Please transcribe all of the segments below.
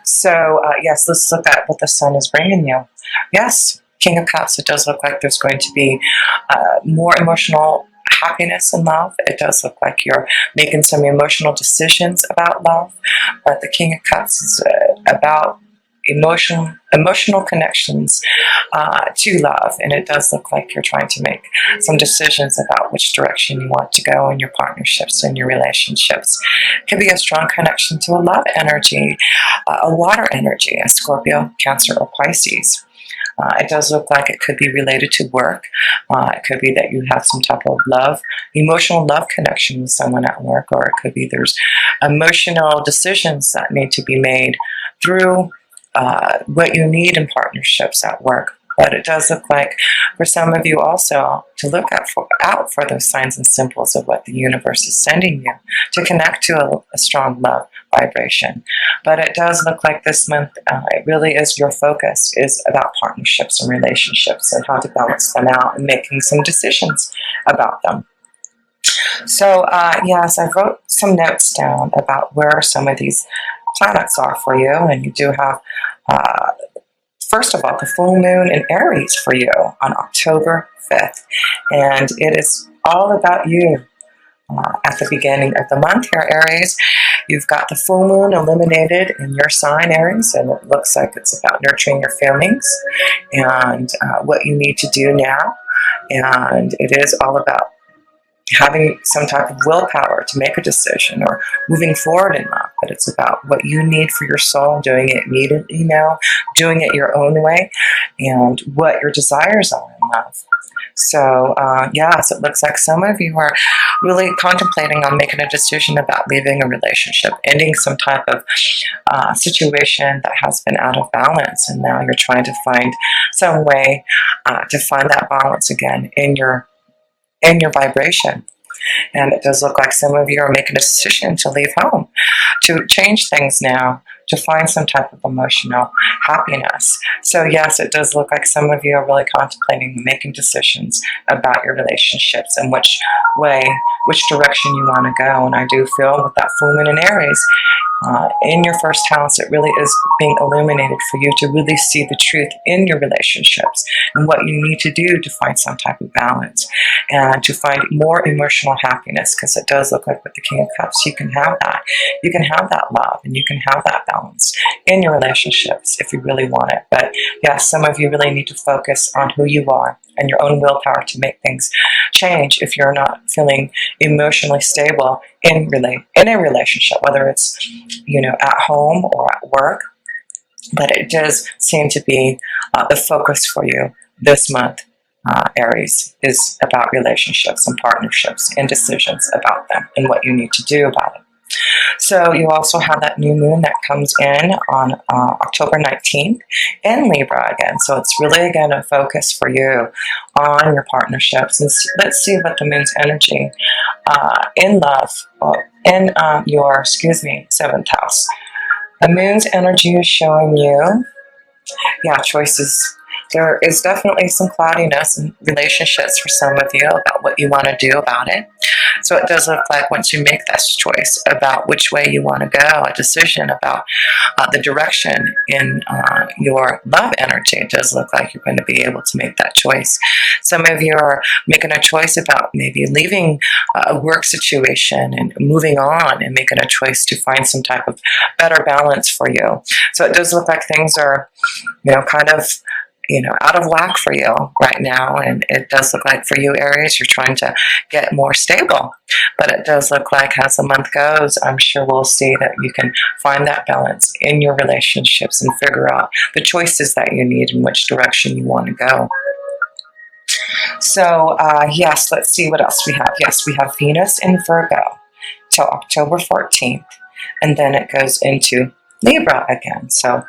So yes, let's look at what the Sun is bringing you. Yes, King of Cups, it does look like there's going to be more emotional happiness and love. It does look like you're making some emotional decisions about love, but the King of Cups is about emotional connections to love, and it does look like you're trying to make some decisions about which direction you want to go in your partnerships and your relationships. It could be a strong connection to a love energy, a water energy, a Scorpio, Cancer, or Pisces. It does look like it could be related to work. It could be that you have some type of emotional love connection with someone at work, or it could be there's emotional decisions that need to be made through what you need in partnerships at work. But it does look like for some of you also to look out for those signs and symbols of what the universe is sending you to connect to a strong love vibration. But it does look like this month, it really is your focus is about partnerships and relationships and how to balance them out and making some decisions about them. So yes, I wrote some notes down about where some of these planets are for you, and you do have first of all, the full moon in Aries for you on October 5th. And it is all about you at the beginning of the month here, Aries. You've got the full moon illuminated in your sign, Aries, and it looks like it's about nurturing your feelings and what you need to do now. And it is all about having some type of willpower to make a decision or moving forward in love, but it's about what you need for your soul, doing it immediately now, doing it your own way, and what your desires are in love. So yes, it looks like some of you are really contemplating on making a decision about leaving a relationship, ending some type of situation that has been out of balance, and now you're trying to find some way to find that balance again in your vibration. And it does look like some of you are making a decision to leave home, to change things now, to find some type of emotional happiness. So yes, it does look like some of you are really contemplating making decisions about your relationships and which direction you want to go. And I do feel with that full moon in Aries, in your first house, it really is being illuminated for you to really see the truth in your relationships and what you need to do to find some type of balance and to find more emotional happiness, because it does look like with the King of Cups, you can have that. You can have that love and you can have that balance in your relationships if you really want it. But yes, some of you really need to focus on who you are and your own willpower to make things change if you're not feeling emotionally stable in a relationship, whether it's at home or at work. But it does seem to be the focus for you this month, Aries, is about relationships and partnerships and decisions about them and what you need to do about it. So you also have that new moon that comes in on October 19th in Libra again. So it's really, again, a focus for you on your partnerships. And let's see what the moon's energy in love, in your, 7th house. The moon's energy is showing you, choices. There is definitely some cloudiness in relationships for some of you about what you want to do about it. So it does look like once you make that choice about which way you want to go, a decision about the direction in your love energy, it does look like you're going to be able to make that choice. Some of you are making a choice about maybe leaving a work situation and moving on and making a choice to find some type of better balance for you. So it does look like things are, kind of out of whack for you right now. And it does look like for you, Aries, you're trying to get more stable. But it does look like as the month goes, I'm sure we'll see that you can find that balance in your relationships and figure out the choices that you need and which direction you want to go. So, yes, let's see what else we have. Yes, we have Venus in Virgo till October 14th. And then it goes into Libra again. So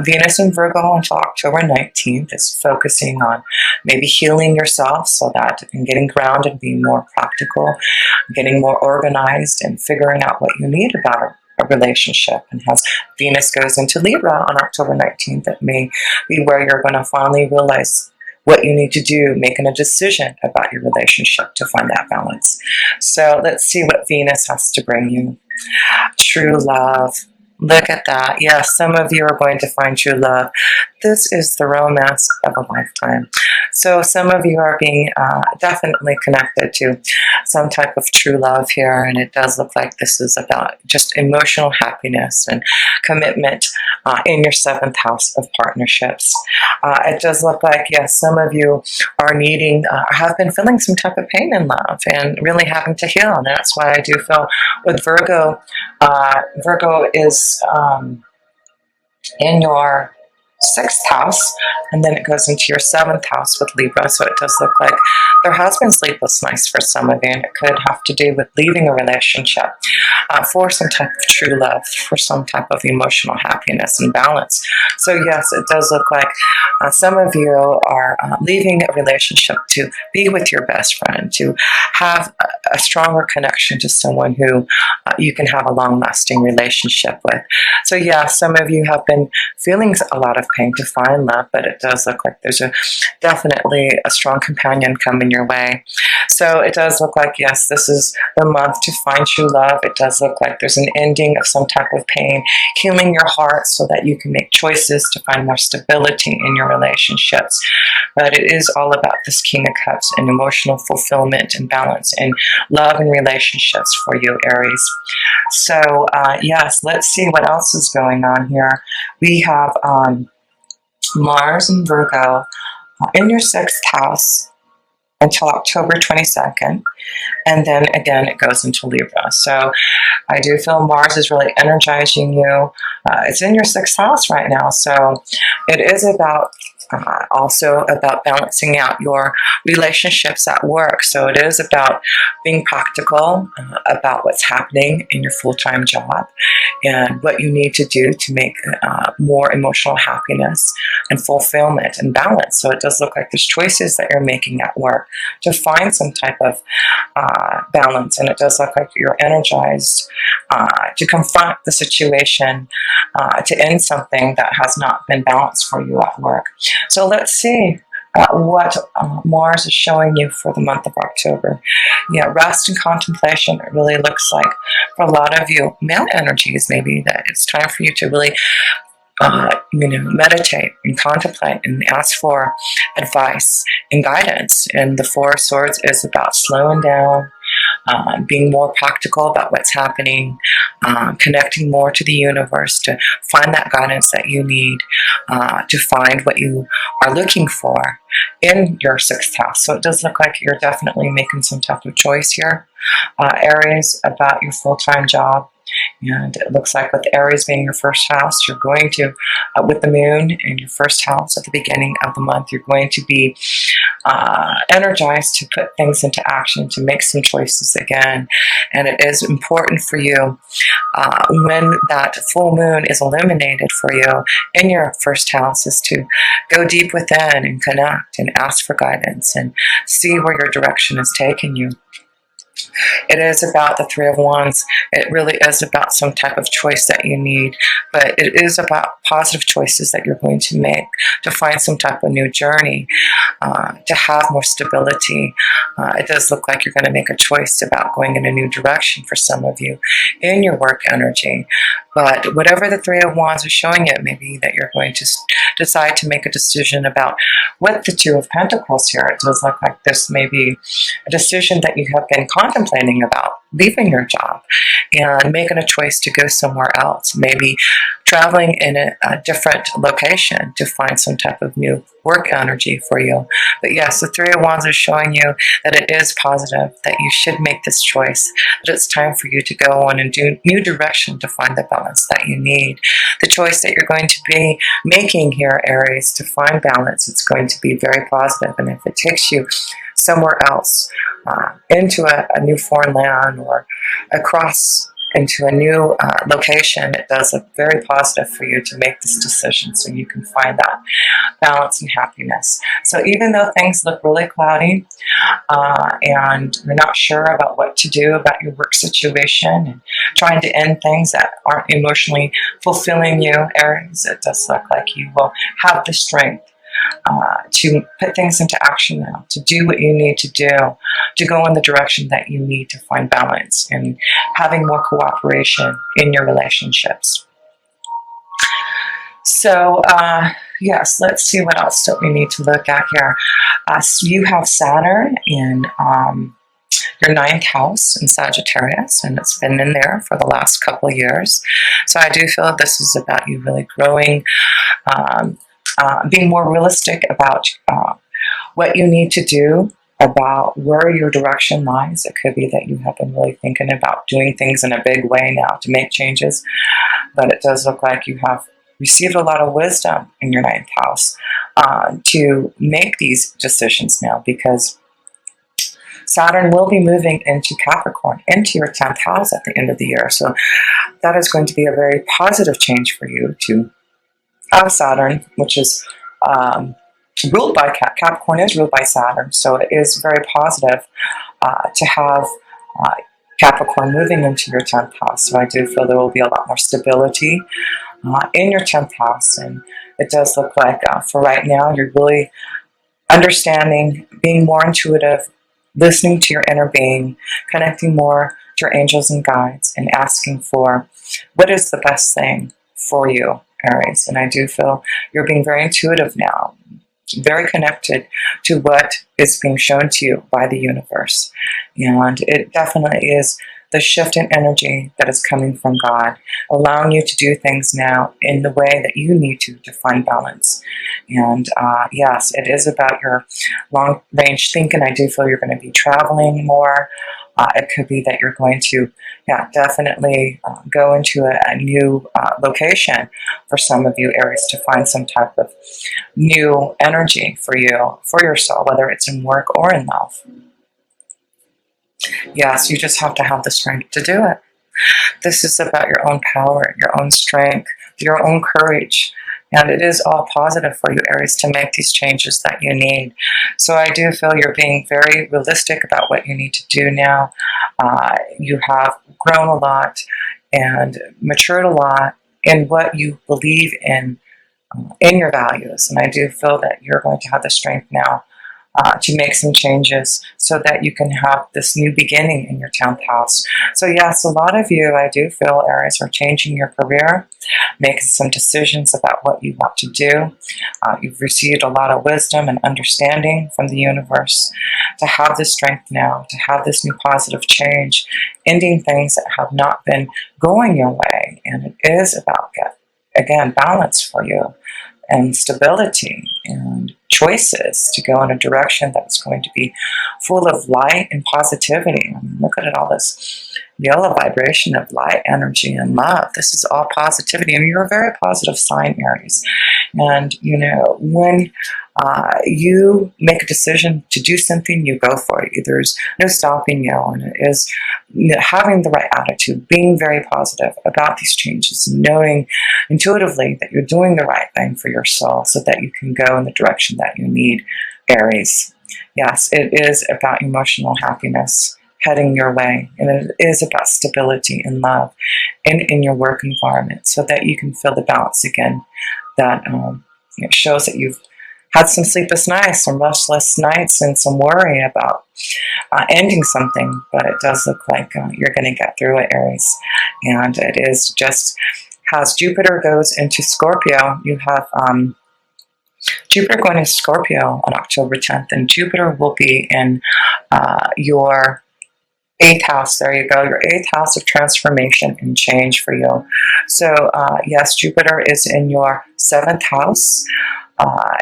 Venus in Virgo until October 19th is focusing on maybe healing yourself so that and getting grounded, being more practical, getting more organized, and figuring out what you need about a relationship. And as Venus goes into Libra on October 19th, it may be where you're going to finally realize what you need to do, making a decision about your relationship to find that balance. So let's see what Venus has to bring you. True love. Look at that. Yes, some of you are going to find true love. This is the romance of a lifetime. So some of you are being definitely connected to some type of true love here, and it does look like this is about just emotional happiness and commitment in your 7th house of partnerships. It does look like, yes, some of you are needing, have been feeling some type of pain in love and really having to heal. And that's why I do feel with Virgo, Virgo is in your 6th house, and then it goes into your 7th house with Libra. So it does look like there has been sleeplessness for some of you, and it could have to do with leaving a relationship for some type of true love, for some type of emotional happiness and balance. So yes, it does look like some of you are leaving a relationship to be with your best friend, to have a stronger connection to someone who you can have a long-lasting relationship with. So yeah, some of you have been feeling a lot of pain to find love, but it does look like there's definitely a strong companion coming your way. So it does look like, yes, this is the month to find true love. It does look like there's an ending of some type of pain, healing your heart so that you can make choices to find more stability in your relationships. But it is all about this King of Cups and emotional fulfillment and balance and love and relationships for you, Aries. So yes, let's see what else is going on here. We have Mars and Virgo in your 6th house until October 22nd, and then again it goes into Libra. So I do feel Mars is really energizing you. It's in your 6th house right now, so it is about also about balancing out your relationships at work. So it is about being practical about what's happening in your full-time job and what you need to do to make more emotional happiness and fulfillment and balance. So it does look like there's choices that you're making at work to find some type of balance, and it does look like you're energized to confront the situation, to end something that has not been balanced for you at work. So let's see what Mars is showing you for the month of October. Yeah, rest and contemplation. It really looks like for a lot of you, male energies, maybe that it's time for you to really meditate and contemplate and ask for advice and guidance. And the Four of Swords is about slowing down, being more practical about what's happening, connecting more to the universe to find that guidance that you need, to find what you are looking for in your 6th house. So it does look like you're definitely making some type of choice here, Aries, about your full-time job. And it looks like with Aries being your 1st house, you're going to, with the moon in your 1st house at the beginning of the month, you're going to be energized to put things into action, to make some choices again. And it is important for you when that full moon is illuminated for you in your 1st house is to go deep within and connect and ask for guidance and see where your direction is taking you. It is about the Three of Wands. It really is about some type of choice that you need, but it is about positive choices that you're going to make to find some type of new journey, to have more stability. It does look like you're going to make a choice about going in a new direction for some of you in your work energy. But whatever the Three of Wands is showing you, maybe that you're going to decide to make a decision about what the Two of Pentacles here. It does look like this may be a decision that you have been contemplating about leaving your job and making a choice to go somewhere else, maybe traveling in a different location to find some type of new work energy for you. But yes, the Three of Wands is showing you that it is positive, that you should make this choice, that it's time for you to go on and do new direction to find the balance that you need. The choice that you're going to be making here, Aries, to find balance, it's going to be very positive. And if it takes you somewhere else, into a new foreign land or across into a new location, it does look very positive for you to make this decision so you can find that balance and happiness. So even though things look really cloudy and you're not sure about what to do about your work situation and trying to end things that aren't emotionally fulfilling you, Aries, it does look like you will have the strength to put things into action now, to do what you need to do, to go in the direction that you need to find balance and having more cooperation in your relationships. So, yes, let's see what else that we need to look at here. So you have Saturn in your ninth house in Sagittarius, and it's been in there for the last couple of years. So I do feel this is about you really growing, um, being more realistic about what you need to do, about where your direction lies. It could be that you have been really thinking about doing things in a big way now to make changes, but it does look like you have received a lot of wisdom in your ninth house to make these decisions now, because Saturn will be moving into Capricorn, into your 10th house at the end of the year. So that is going to be a very positive change for you to have Saturn, which is ruled by Capricorn is ruled by Saturn. So it is very positive to have Capricorn moving into your 10th house. So I do feel there will be a lot more stability in your 10th house. And it does look like for right now, you're really understanding, being more intuitive, listening to your inner being, connecting more to your angels and guides, and asking for what is the best thing for you, Aries. And I do feel you're being very intuitive now, very connected to what is being shown to you by the universe. And it definitely is the shift in energy that is coming from God, allowing you to do things now in the way that you need to find balance. And yes, it is about your long range thinking. I do feel you're going to be traveling more. It could be that you're going to, definitely go into a new location for some of you, Aries, to find some type of new energy for you, for your soul, whether it's in work or in love. Yes, you just have to have the strength to do it. This is about your own power, your own strength, your own courage. And it is all positive for you, Aries, to make these changes that you need. So I do feel you're being very realistic about what you need to do now. You have grown a lot and matured a lot in what you believe in your values. And I do feel that you're going to have the strength now to make some changes so that you can have this new beginning in your 10th house. So yes, a lot of you, I do feel, Aries, are changing your career, making some decisions about what you want to do. You've received a lot of wisdom and understanding from the universe to have this strength now, to have this new positive change, ending things that have not been going your way. And it is about, again, balance for you, and stability, and choices to go in a direction that's going to be full of light and positivity. I mean, look at all this yellow vibration of light, energy, and love. This is all positivity, and you're a very positive sign, Aries. And, when you make a decision to do something, you go for it. There's no stopping you, and it is having the right attitude, being very positive about these changes, and knowing intuitively that you're doing the right thing for your soul so that you can go in the direction that you need, Aries. Yes, it is about emotional happiness heading your way, and it is about stability and love in your work environment so that you can feel the balance again that shows that you've had some sleepless nights, some restless nights, and some worry about ending something, but it does look like you're going to get through it, Aries. And it is just, as Jupiter goes into Scorpio, you have Jupiter going into Scorpio on October 10th, and Jupiter will be in your 8th house. There you go, your 8th house of transformation and change for you. So yes, Jupiter is in your 7th house.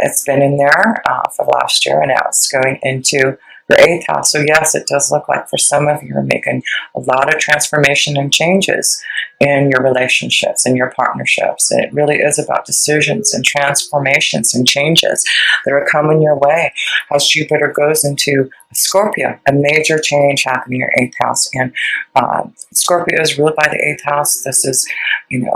It's been in there for last year, and now it's going into your 8th house. So yes, it does look like for some of you are making a lot of transformation and changes in your relationships and your partnerships. It really is about decisions and transformations and changes that are coming your way as Jupiter goes into Scorpio, a major change happening in your 8th house. And Scorpio is ruled by the 8th house. This is,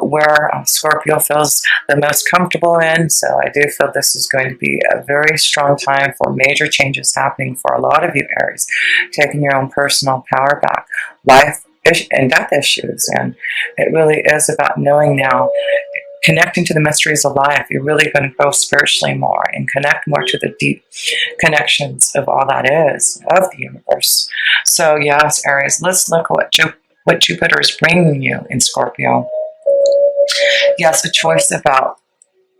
where Scorpio feels the most comfortable in. So I do feel this is going to be a very strong time for major changes happening for a lot of you, Aries, taking your own personal power back, life and death issues. And it really is about knowing now, connecting to the mysteries of life. You're really going to grow spiritually more and connect more to the deep connections of all that is, of the universe. So yes, Aries, let's look at what Jupiter is bringing you in Scorpio. Yes, a choice about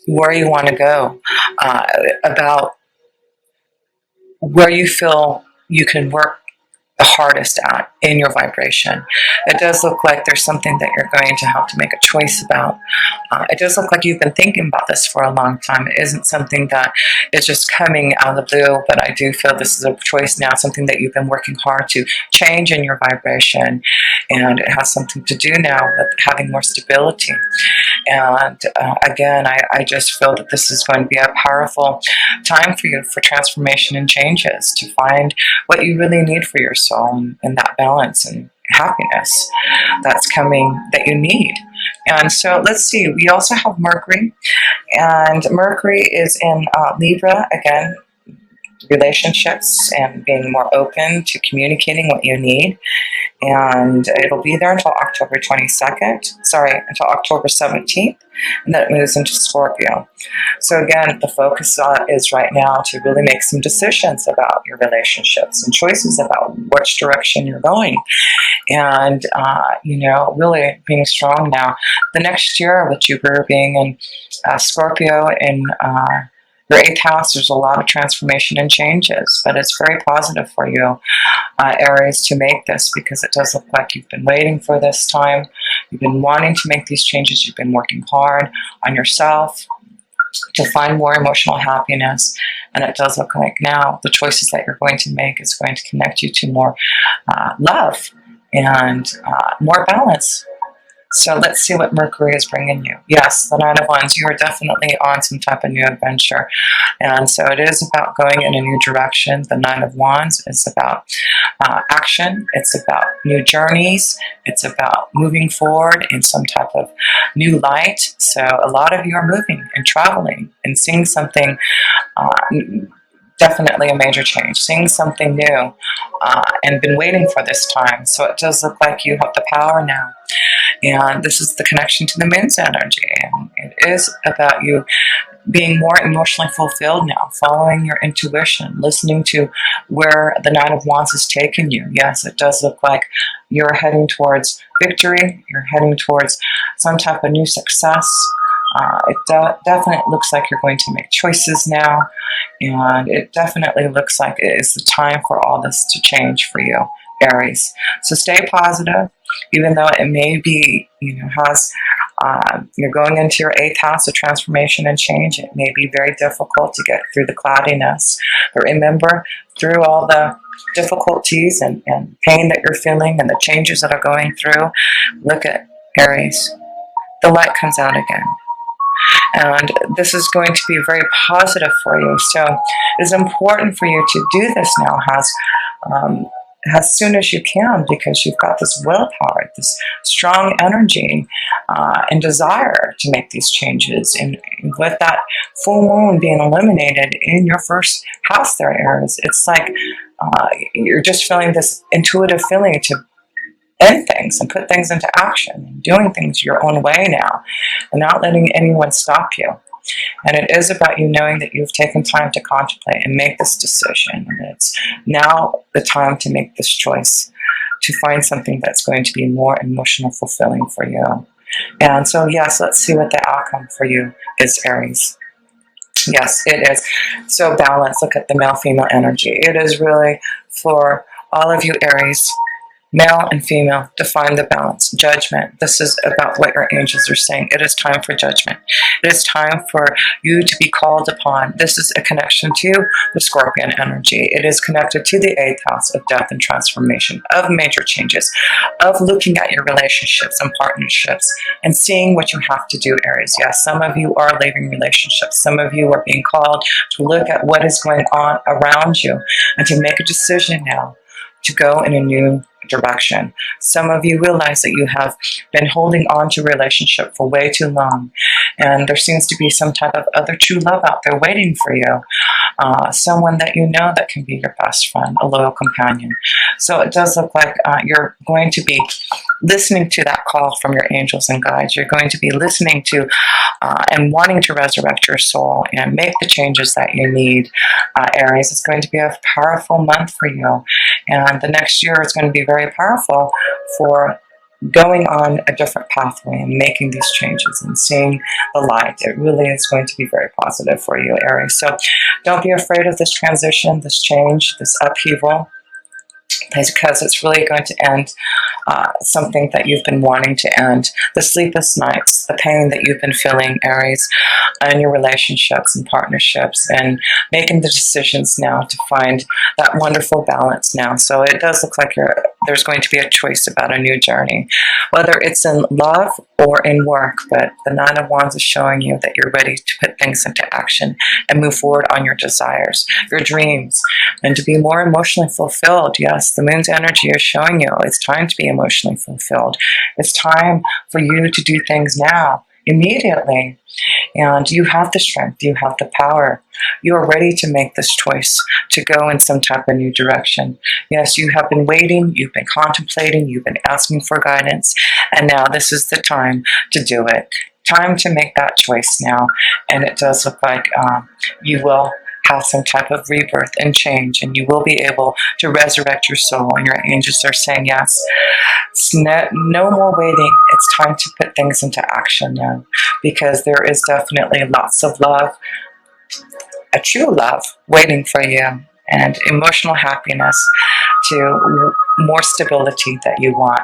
where you want to go, about where you feel you can work the hardest at in your vibration. It does look like there's something that you're going to have to make a choice about. It does look like you've been thinking about this for a long time. It isn't something that is just coming out of the blue, but I do feel this is a choice now, something that you've been working hard to change in your vibration, and it has something to do now with having more stability. And again, I just feel that this is going to be a powerful time for you for transformation and changes, to find what you really need for your soul, and that balance and happiness that's coming that you need. And so let's see, we also have Mercury, and Mercury is in Libra, again, relationships and being more open to communicating what you need. And it'll be there until October 22nd, until October 17th, and then it moves into Scorpio. So again, the focus is right now to really make some decisions about your relationships and choices about which direction you're going. And, really being strong now. The next year, with Jupiter being in Scorpio in your 8th house, there's a lot of transformation and changes, but it's very positive for you, Aries, to make this, because it does look like you've been waiting for this time. You've been wanting to make these changes. You've been working hard on yourself to find more emotional happiness, and it does look like now the choices that you're going to make is going to connect you to more love and more balance. So let's see what Mercury is bringing you. Yes, the Nine of Wands, you are definitely on some type of new adventure. And so it is about going in a new direction. The Nine of Wands is about action. It's about new journeys. It's about moving forward in some type of new light. So a lot of you are moving and traveling and seeing something, definitely a major change, seeing something new, and been waiting for this time. So it does look like you have the power now. And this is the connection to the moon's energy. And it is about you being more emotionally fulfilled now, following your intuition, listening to where the Nine of Wands has taken you. Yes, it does look like you're heading towards victory. You're heading towards some type of new success. It definitely looks like you're going to make choices now. And it definitely looks like it is the time for all this to change for you, Aries. So stay positive, even though it may be, you're going into your 8th house of transformation and change. It may be very difficult to get through the cloudiness. But remember, through all the difficulties and pain that you're feeling and the changes that are going through, look at Aries. The light comes out again. And this is going to be very positive for you. So it is important for you to do this now as soon as you can, because you've got this willpower, this strong energy and desire to make these changes. And with that full moon being eliminated in your 1st house there, Aries, it's like you're just feeling this intuitive feeling to end things and put things into action, and doing things your own way now, and not letting anyone stop you. And it is about you knowing that you've taken time to contemplate and make this decision, and it's now the time to make this choice, to find something that's going to be more emotional fulfilling for you. And so yes, let's see what the outcome for you is, Aries. Yes, it is. So balance. Look at the male-female energy. It is really for all of you, Aries, male and female, to find the balance. Judgment. This is about what your angels are saying. It is time for judgment. It is time for you to be called upon. This is a connection to the Scorpion energy. It is connected to the 8th house of death and transformation, of major changes, of looking at your relationships and partnerships and seeing what you have to do, Aries. Yes, some of you are leaving relationships. Some of you are being called to look at what is going on around you and to make a decision now to go in a new direction. Some of you realize that you have been holding on to a relationship for way too long, and there seems to be some type of other true love out there waiting for you. Someone that you know that can be your best friend, a loyal companion. So it does look like you're going to be listening to that call from your angels and guides. You're going to be listening to and wanting to resurrect your soul and make the changes that you need, Aries. It's going to be a powerful month for you, and the next year is going to be very powerful for going on a different pathway and making these changes and seeing the light. It really is going to be very positive for you, Aries. So don't be afraid of this transition, this change, this upheaval, because it's really going to end something that you've been wanting to end. The sleepless nights, the pain that you've been feeling, Aries, in your relationships and partnerships, and making the decisions now to find that wonderful balance now. So it does look like there's going to be a choice about a new journey, whether it's in love or in work. But the Nine of Wands is showing you that you're ready to put things into action and move forward on your desires, your dreams, and to be more emotionally fulfilled. Yes, the moon's energy is showing you it's time to be emotionally fulfilled. It's time for you to do things now, immediately. And you have the strength, you have the power. You are ready to make this choice to go in some type of new direction. Yes, you have been waiting, you've been contemplating, you've been asking for guidance, and now this is the time to do it. Time to make that choice now. And it does look like you will have some type of rebirth and change, and you will be able to resurrect your soul, and your angels are saying yes. It's no more waiting. It's time to put things into action now, because there is definitely lots of love, a true love waiting for you, and emotional happiness to more stability that you want.